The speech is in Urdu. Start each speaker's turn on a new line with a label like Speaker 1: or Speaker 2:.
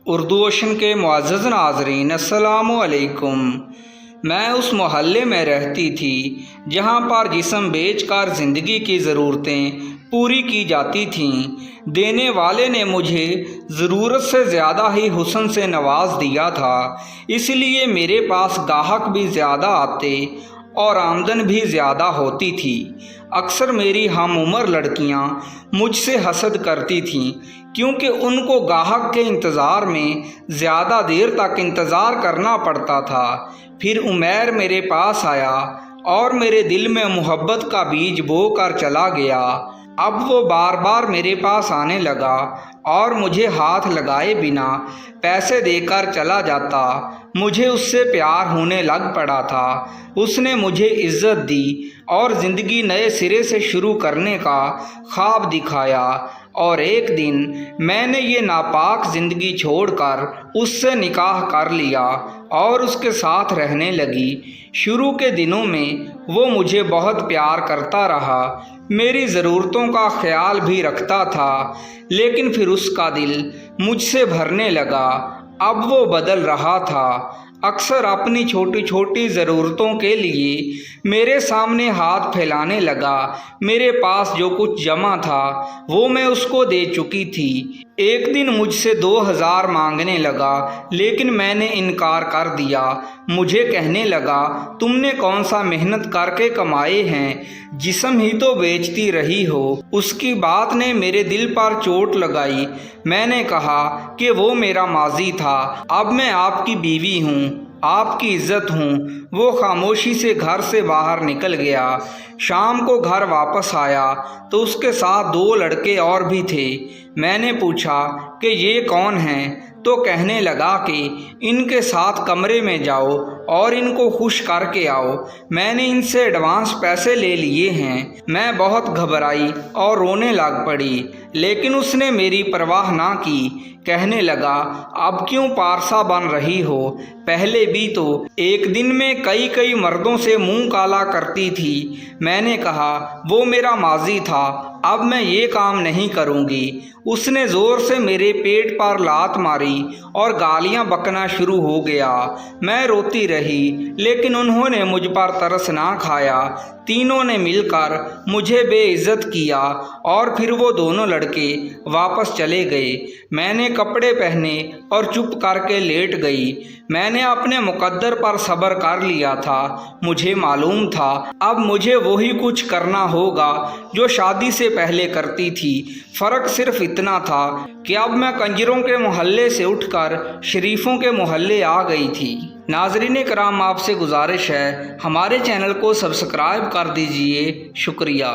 Speaker 1: اردو اوشن کے معزز ناظرین السلام علیکم۔ میں اس محلے میں رہتی تھی جہاں پر جسم بیچ کر زندگی کی ضرورتیں پوری کی جاتی تھیں۔ دینے والے نے مجھے ضرورت سے زیادہ ہی حسن سے نواز دیا تھا، اس لیے میرے پاس گاہک بھی زیادہ آتے اور آمدن بھی زیادہ ہوتی تھی۔ اکثر میری ہم عمر لڑکیاں مجھ سے حسد کرتی تھیں کیونکہ ان کو گاہک کے انتظار میں زیادہ دیر تک انتظار کرنا پڑتا تھا۔ پھر عمیر میرے پاس آیا اور میرے دل میں محبت کا بیج بو کر چلا گیا۔ اب وہ بار بار میرے پاس آنے لگا اور مجھے ہاتھ لگائے بنا پیسے دے کر چلا جاتا۔ مجھے اس سے پیار ہونے لگ پڑا تھا۔ اس نے مجھے عزت دی اور زندگی نئے سرے سے شروع کرنے کا خواب دکھایا، اور ایک دن میں نے یہ ناپاک زندگی چھوڑ کر اس سے نکاح کر لیا اور اس کے ساتھ رہنے لگی۔ شروع کے دنوں میں وہ مجھے بہت پیار کرتا رہا، میری ضرورتوں کا خیال بھی رکھتا تھا، لیکن پھر اس کا دل مجھ سے بھرنے لگا۔ اب وہ بدل رہا تھا۔ اکثر اپنی چھوٹی چھوٹی ضرورتوں کے لیے میرے سامنے ہاتھ پھیلانے لگا۔ میرے پاس جو کچھ جمع تھا وہ میں اس کو دے چکی تھی۔ ایک دن مجھ سے 2000 مانگنے لگا، لیکن میں نے انکار کر دیا۔ مجھے کہنے لگا، تم نے کون سا محنت کر کے کمائے ہیں، جسم ہی تو بیچتی رہی ہو۔ اس کی بات نے میرے دل پر چوٹ لگائی۔ میں نے کہا کہ وہ میرا ماضی تھا، اب میں آپ کی بیوی ہوں، آپ کی عزت ہوں۔ وہ خاموشی سے گھر سے باہر نکل گیا۔ شام کو گھر واپس آیا تو اس کے ساتھ 2 لڑکے اور بھی تھے۔ میں نے پوچھا کہ یہ کون ہیں، تو کہنے لگا کہ ان کے ساتھ کمرے میں جاؤ اور ان کو خوش کر کے آؤ، میں نے ان سے ایڈوانس پیسے لے لیے ہیں۔ میں بہت گھبرائی اور رونے لگ پڑی، لیکن اس نے میری پرواہ نہ کی۔ کہنے لگا، اب کیوں پارسا بن رہی ہو؟ پہلے بھی تو ایک دن میں کئی مردوں سے منہ کالا کرتی تھی۔ میں نے کہا، وہ میرا ماضی تھا، اب میں یہ کام نہیں کروں گی۔ اس نے زور سے میرے پیٹ پر لات ماری اور گالیاں بکنا شروع ہو گیا۔ میں روتی رہی، لیکن انہوں نے مجھ پر ترس نہ کھایا۔ تینوں نے مل کر مجھے بے عزت کیا اور پھر وہ دونوں لڑکے واپس چلے گئے۔ میں نے کپڑے پہنے اور چپ کر کے لیٹ گئی۔ میں نے اپنے مقدر پر صبر کر لیا تھا۔ مجھے معلوم تھا اب مجھے وہی کچھ کرنا ہوگا جو شادی سے پہلے کرتی تھی۔ فرق صرف اتنا تھا کہ اب میں کنجروں کے محلے سے اٹھ کر شریفوں کے محلے آ گئی تھی۔ ناظرین کرام، آپ سے گزارش ہے ہمارے چینل کو سبسکرائب کر دیجئے۔ شکریہ۔